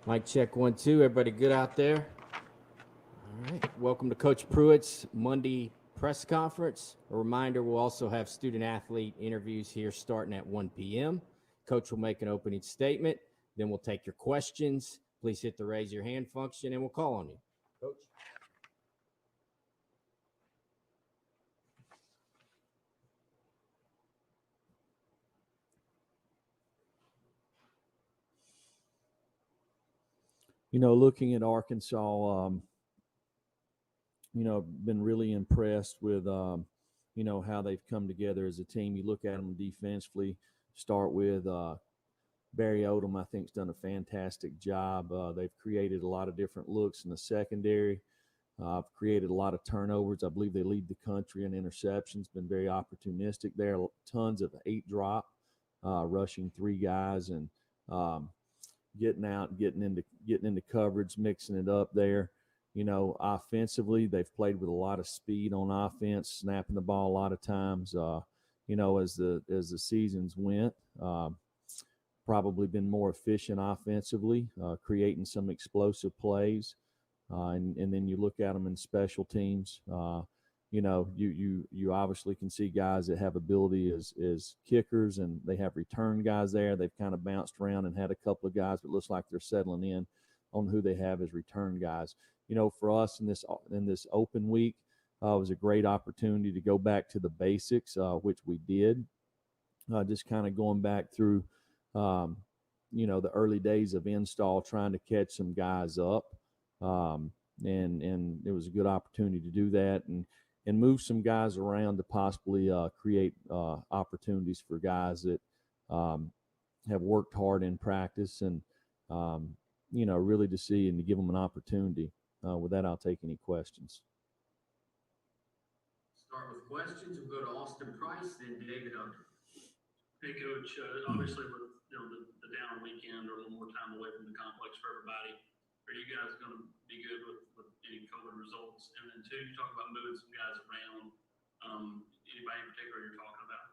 Mic check 1 2. Everybody good out there? All right. Welcome to Coach Pruitt's Monday press conference. A reminder, we'll also have student athlete interviews here starting at 1 p.m. Coach will make an opening statement. Then we'll take your questions. Please hit the raise your hand function and we'll call on you. Coach. Looking at Arkansas, been really impressed with, how they've come together as a team. You look at them defensively, start with Barry Odom, I think, has done a fantastic job. They've created a lot of different looks in the secondary. Created a lot of turnovers. I believe they lead the country in interceptions, been very opportunistic there. Tons of 8-drop, rushing 3 guys and getting out, getting into coverage, mixing it up there. Offensively, they've played with a lot of speed on offense, snapping the ball a lot of times. As the seasons went, probably been more efficient offensively, creating some explosive plays. And then you look at them in special teams. You obviously can see guys that have ability as kickers, and they have return guys there. They've kind of bounced around and had a couple of guys, but it looks like they're settling in on who they have as return guys. For us in this open week, it was a great opportunity to go back to the basics, which we did. Just kind of going back through, the early days of install, trying to catch some guys up. And it was a good opportunity to do that and move some guys around to possibly create opportunities for guys that have worked hard in practice and, really to see and to give them an opportunity. With that, I'll take any questions. Start with questions. We'll go to Austin Price, then David Hunter. Hey, Coach. Obviously, with the down weekend or a little more time away from the complex for everybody, are you guys going to be good with any COVID results? And then, two, you talk about moving some guys around. Anybody in particular you're talking about?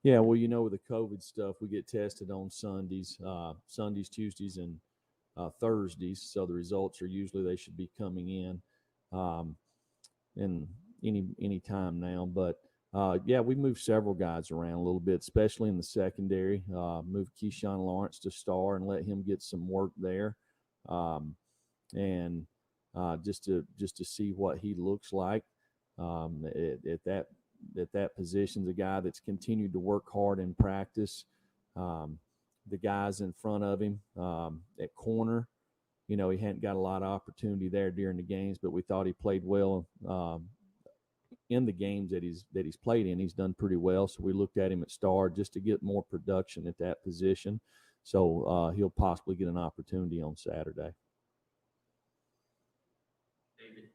Yeah, well, with the COVID stuff, we get tested on Sundays, Tuesdays, and Thursdays. So the results are usually they should be coming in any time now. But we moved several guys around a little bit, especially in the secondary. Moved Keyshawn Lawrence to star and let him get some work there. And just to see what he looks like at that position. The guy that's continued to work hard in practice. The guys in front of him at corner, he hadn't got a lot of opportunity there during the games, but we thought he played well in the games that he's played in. He's done pretty well, so we looked at him at star just to get more production at that position. So he'll possibly get an opportunity on Saturday. David.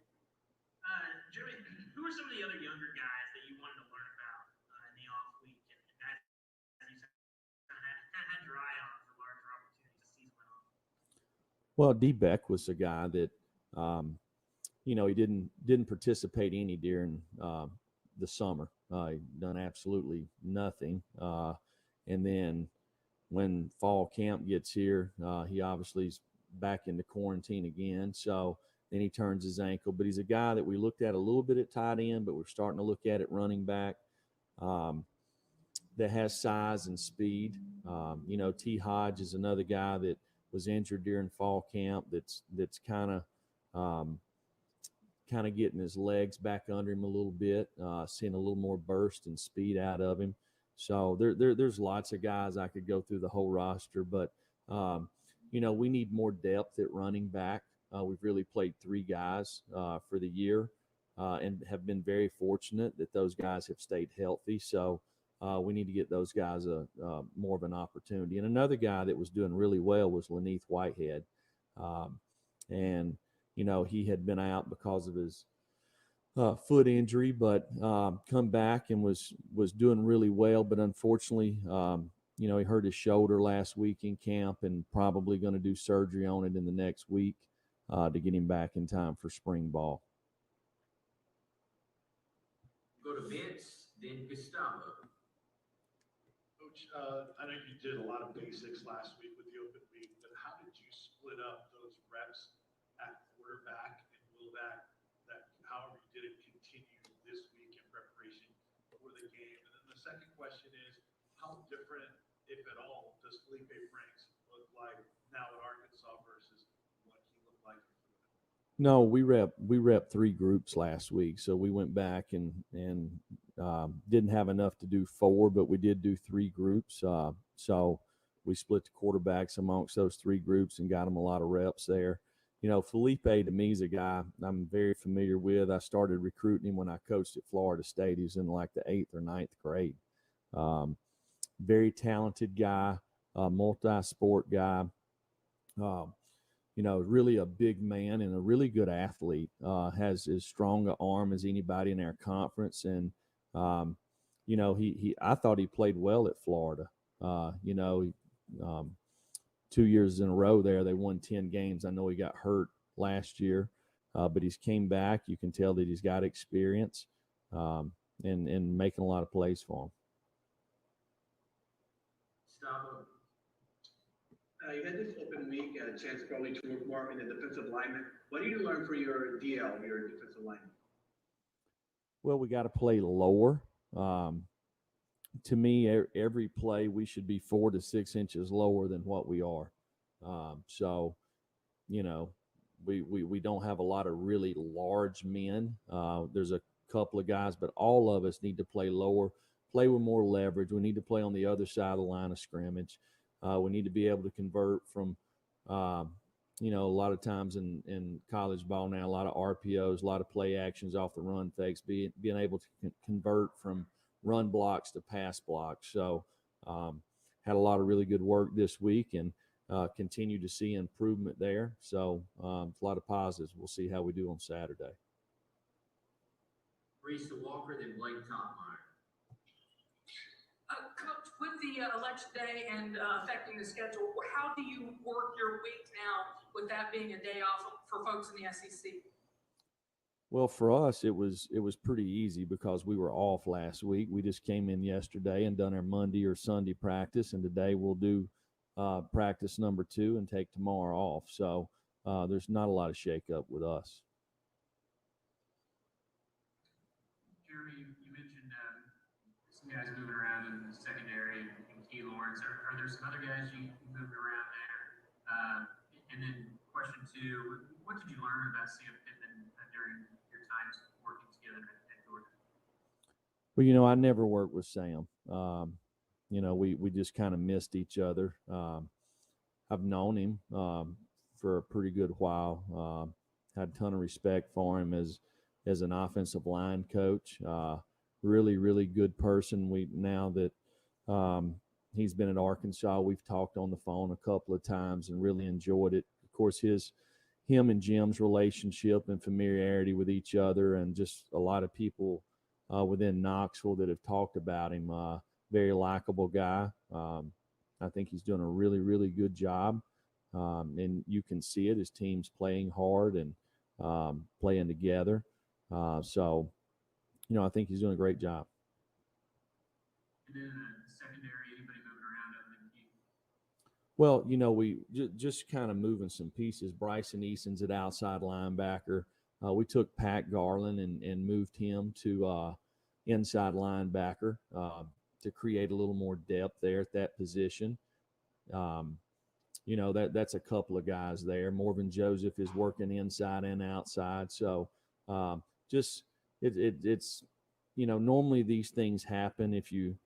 Jeremy, who are some of the other younger guys that you wanted to learn about in the off week, and that you had your eye on for larger opportunities as season went on? Well, D. Beck was a guy that he didn't participate any during the summer. He done absolutely nothing, and then when fall camp gets here, he obviously is back into quarantine again. So then he turns his ankle. But he's a guy that we looked at a little bit at tight end, but we're starting to look at it running back that has size and speed. T. Hodge is another guy that was injured during fall camp that's kind of getting his legs back under him a little bit, seeing a little more burst and speed out of him. So there's lots of guys. I could go through the whole roster, but we need more depth at running back. We've really played 3 guys for the year and have been very fortunate that those guys have stayed healthy. So we need to get those guys more of an opportunity. And another guy that was doing really well was Laneith Whitehead. And he had been out because of his foot injury, but come back and was doing really well. But unfortunately, he hurt his shoulder last week in camp and probably going to do surgery on it in the next week to get him back in time for spring ball. Go to Vince, then Gustavo. Coach, I know you did a lot of basics last week with the open week, but how did you split up those reps at quarterback, and will that however you did it continue this week in preparation for the game? And then the second question is, how different, if at all, does Felipe Franks look like now at Arkansas versus what he looked like in Florida? No, we rep 3 groups last week, so we went back and didn't have enough to do 4, but we did do 3 groups. So we split the quarterbacks amongst those 3 groups and got them a lot of reps there. You know, Felipe to me is a guy I'm very familiar with. I started recruiting him when I coached at Florida State. He was in like the 8th or 9th grade. Very talented guy, multi-sport guy. You know, really a big man and a really good athlete. Has as strong an arm as anybody in our conference, and you know, I thought he played well at Florida. You know, 2 years in a row there, they won 10 games. I know he got hurt last year, but he's came back. You can tell that he's got experience and making a lot of plays for him. Stop. You had this open week, a chance probably to work more in the defensive lineman. What do you learn for your DL, your defensive lineman? Well, we got to play lower. To me, every play we should be 4 to 6 inches lower than what we are. So, you know, we don't have a lot of really large men. There's a couple of guys, but all of us need to play lower, play with more leverage. We need to play on the other side of the line of scrimmage. We need to be able to convert from, you know, a lot of times in college ball now, a lot of RPOs, a lot of play actions off the run fakes, being able to convert from run blocks to pass blocks. So had a lot of really good work this week and continue to see improvement there. So a lot of positives. We'll see how we do on Saturday. Reese Walker, then Blake Topmeyer. Coach, with the election day and affecting the schedule, how do you work your week now with that being a day off for folks in the SEC? Well, for us, it was pretty easy because we were off last week. We just came in yesterday and done our Monday or Sunday practice, and today we'll do practice number 2 and take tomorrow off. So there's not a lot of shakeup with us. Jeremy, you mentioned some guys moving around in the secondary and Keyshawn Lawrence. Are there some other guys you moved around there? And then question 2, what did you learn about Sam Pittman during your times working together at Georgia? Well, you know, I never worked with Sam. You know, we just kind of missed each other. I've known him for a pretty good while. Had a ton of respect for him as an offensive line coach. Really, really good person. Now that he's been at Arkansas, we've talked on the phone a couple of times and really enjoyed it. Of course, him and Jim's relationship and familiarity with each other, and just a lot of people within Knoxville that have talked about him. Very likable guy. I think he's doing a really, really good job. And you can see it. His team's playing hard and playing together. So, you know, I think he's doing a great job. And then the secondary, anybody moving around other than you? Well, you know, we just kind of moving some pieces. Bryson Eason's at outside linebacker. We took Pat Garland and moved him to inside linebacker to create a little more depth there at that position. You know, that's a couple of guys there. Morvan Joseph is working inside and outside. So just it's you know, normally these things happen if you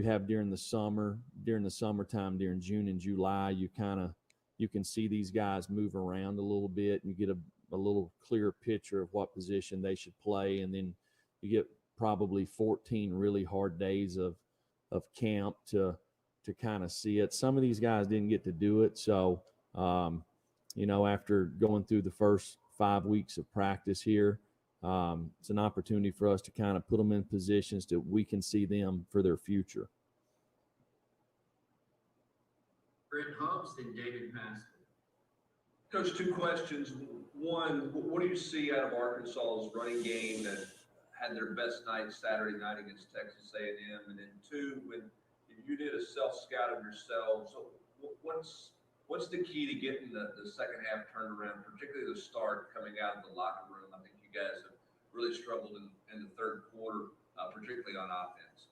have during the summertime, during June and July, you can see these guys move around a little bit and you get a little clearer picture of what position they should play. And then you get probably 14 really hard days of camp to kind of see it. Some of these guys didn't get to do it. So, you know, after going through the first 5 weeks of practice here, it's an opportunity for us to kind of put them in positions that we can see them for their future. Brent Hubbs, then David Pascal. Coach, 2 questions. One, what do you see out of Arkansas's running game that had their best night Saturday night against Texas A&M? And then 2, when you did a self-scout of yourselves, what What's the key to getting the second half turned around, particularly the start coming out of the locker room? I think you guys have really struggled in the third quarter, particularly on offense.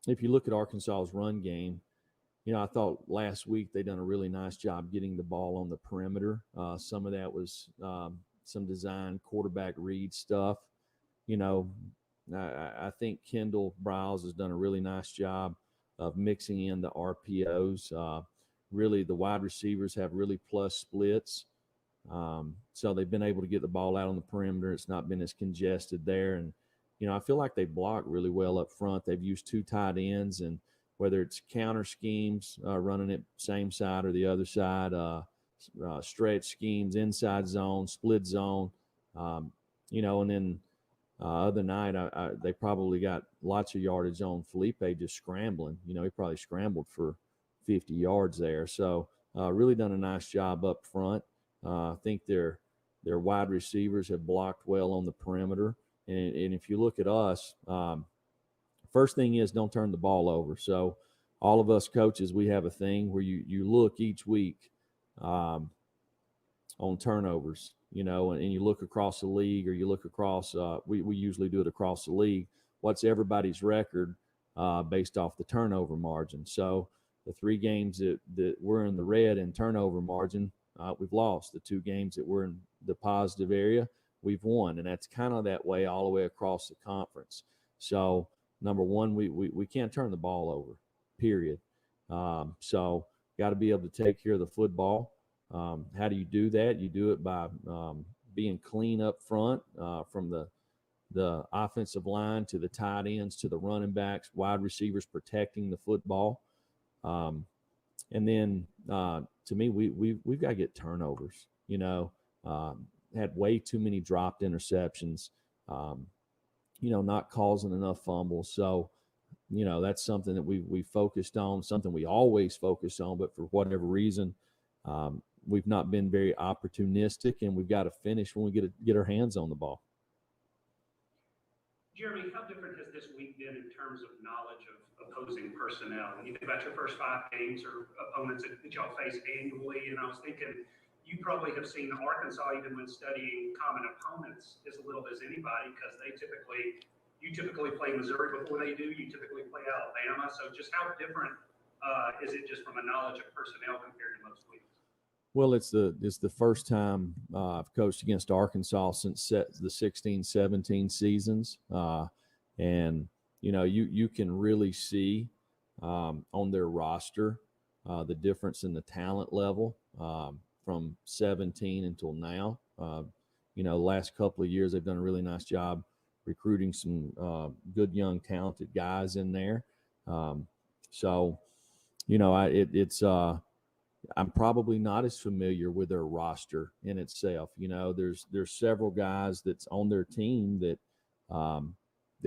If you look at Arkansas's run game, I thought last week they done a really nice job getting the ball on the perimeter. Some of that was some design quarterback read stuff. I think Kendall Browse has done a really nice job of mixing in the RPOs. Really, the wide receivers have really plus splits. So they've been able to get the ball out on the perimeter. It's not been as congested there. And, I feel like they block really well up front. They've used 2 tight ends, and whether it's counter schemes, running it same side or the other side, stretch schemes, inside zone, split zone, and then other night they probably got lots of yardage on Felipe just scrambling. He probably scrambled for 50 yards there. So really done a nice job up front. I think their wide receivers have blocked well on the perimeter. And if you look at us, first thing is don't turn the ball over. So all of us coaches, we have a thing where you look each week on turnovers, and you look across the league, or you look across, we usually do it across the league. What's everybody's record based off the turnover margin? So the 3 games that we're in the red in turnover margin, we've lost. The 2 games that we're in the positive area, we've won. And that's kind of that way all the way across the conference. So number one, we can't turn the ball over, period. So got to be able to take care of the football. How do you do that? You do it by being clean up front, from the offensive line to the tight ends to the running backs, wide receivers protecting the football. And then to me, we've got to get turnovers. Had way too many dropped interceptions. Not causing enough fumbles. So, that's something that we focused on, something we always focus on, but for whatever reason, we've not been very opportunistic, and we've got to finish when we get our hands on the ball. Jeremy, how different has this week been in terms of knowledge of opposing personnel? When you think about your first 5 games or opponents that y'all face annually, and I was thinking you probably have seen Arkansas, even when studying common opponents, as little as anybody, because you typically play Missouri before they do. You typically play Alabama. So just how different is it just from a knowledge of personnel compared to most weeks? Well, it's the first time I've coached against Arkansas since the 16-17 seasons, and you can really see on their roster the difference in the talent level from 17 until now. The last couple of years they've done a really nice job recruiting some good young talented guys in there. I'm probably not as familiar with their roster in itself. There's several guys that's on their team that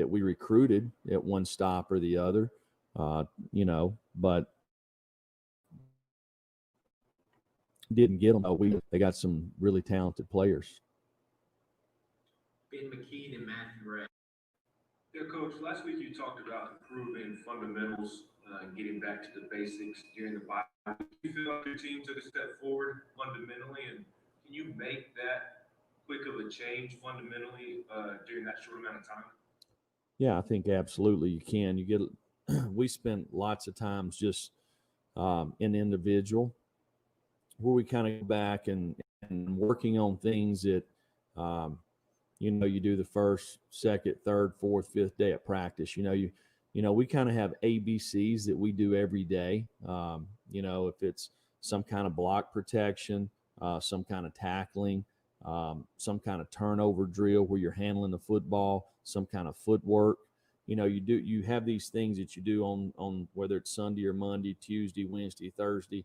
we recruited at one stop or the other, but didn't get them. They got some really talented players. Ben McKean and Matthew Ray. Yeah, Coach, last week you talked about improving fundamentals, getting back to the basics during the bye. Do you feel like your team took a step forward fundamentally, and can you make that quick of a change fundamentally during that short amount of time? Yeah, I think absolutely you can. We spent lots of times just in individual where we kind of go back and working on things that you do the first, second, third, fourth, fifth day of practice. We kind of have ABCs that we do every day. If it's some kind of block protection, some kind of tackling, some kind of turnover drill where you're handling the football, some kind of footwork. You have these things that you do on whether it's Sunday or Monday, Tuesday, Wednesday, Thursday,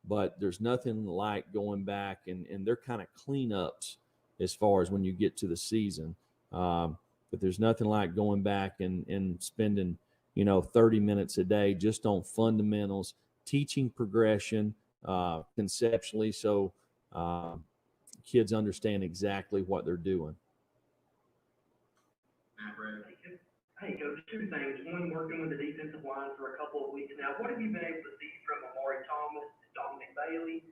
but there's nothing like going back and they're kind of cleanups as far as when you get to the season. But there's nothing like going back and spending, 30 minutes a day just on fundamentals, teaching progression conceptually, so kids understand exactly what they're doing. Matt Ray, Hey, Coach, two things. One, working with the defensive line for a couple of weeks now. What have you been able to see from Amari Thomas, Dominic Bailey?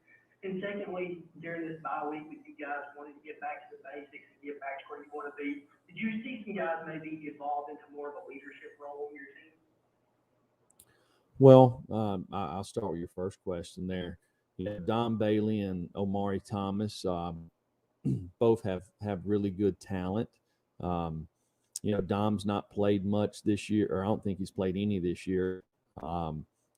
And secondly, during this bye week with you guys wanting to get back to the basics and get back to where you want to be, did you see some guys maybe evolve into more of a leadership role in your team? Well, I'll start with your first question there. Dom Bailey and Omari Thomas both have really good talent. Dom's not played much this year, or I don't think he's played any this year.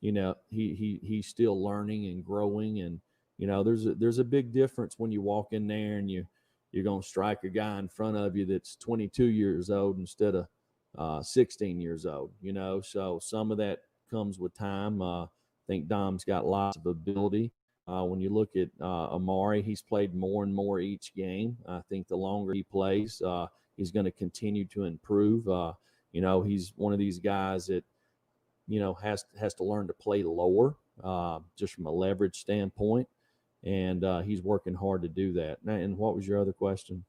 He's still learning and growing, and there's a big difference when you walk in there and you're gonna strike a guy in front of you that's 22 years old instead of 16 years old. So some of that comes with time. I think Dom's got lots of ability. When you look at Amari, he's played more and more each game. I think the longer he plays, he's going to continue to improve. He's one of these guys that, has to learn to play lower, just from a leverage standpoint. And he's working hard to do that. And what was your other question?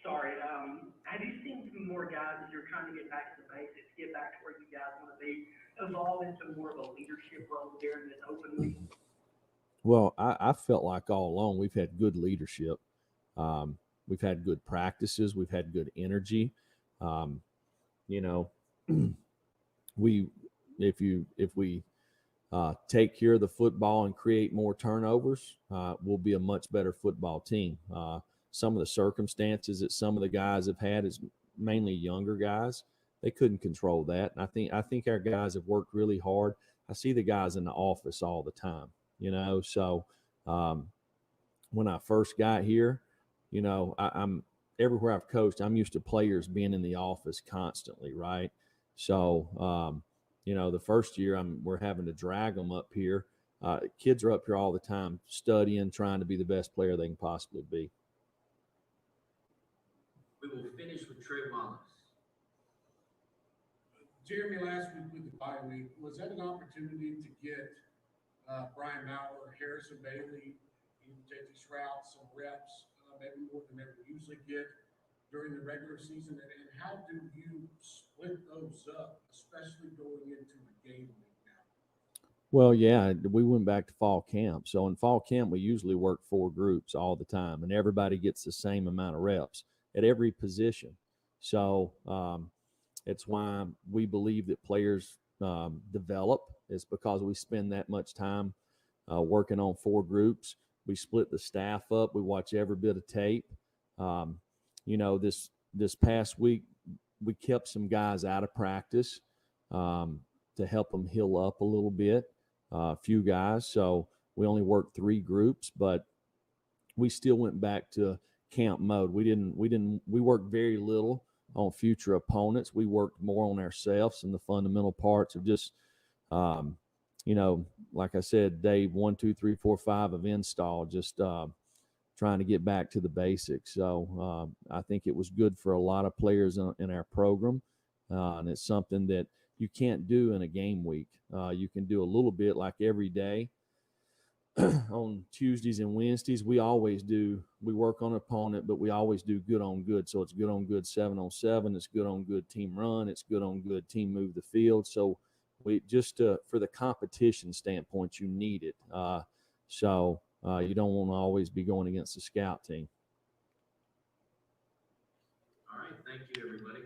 Sorry. Have you seen some more guys as you're trying to get back to the basics, get back to where you guys want to be, evolve into more of a leadership role during this open week? Well, I felt like all along we've had good leadership. We've had good practices. We've had good energy. If we take care of the football and create more turnovers, we'll be a much better football team. Some of the circumstances that some of the guys have had is mainly younger guys. They couldn't control that. And I think our guys have worked really hard. I see the guys in the office all the time, So when I first got here, I'm everywhere I've coached, I'm used to players being in the office constantly, right? So, the first year we're having to drag them up here. Kids are up here all the time studying, trying to be the best player they can possibly be. We will finish with Trey Wallace. Jeremy, last week with the bye week, was that an opportunity to get Brian Maurer, Harrison Bailey, even J.T. Shroud, some reps, maybe more than they would usually get during the regular season? And how do you split those up, especially going into the game week now? Well, yeah, we went back to fall camp. So in fall camp, we usually work 4 groups all the time, and everybody gets the same amount of reps at every position. So it's why we believe that players develop. It's because we spend that much time working on 4 groups. We split the staff up. We watch every bit of tape. This past week, we kept some guys out of practice to help them heal up a little bit, a few guys. So we only worked 3 groups, but we still went back to camp mode. We worked very little on future opponents. We worked more on ourselves and the fundamental parts of just, like I said, day 1, 2, 3, 4, 5 of install, just trying to get back to the basics. So I think it was good for a lot of players in our program. And it's something that you can't do in a game week. You can do a little bit like every day. On Tuesdays and Wednesdays, we work on opponent, but we always do good on good. So it's good on good 7-on-7. It's good on good team run. It's good on good team move the field. So we just for the competition standpoint, you need it. You don't want to always be going against the scout team. All right. Thank you, everybody.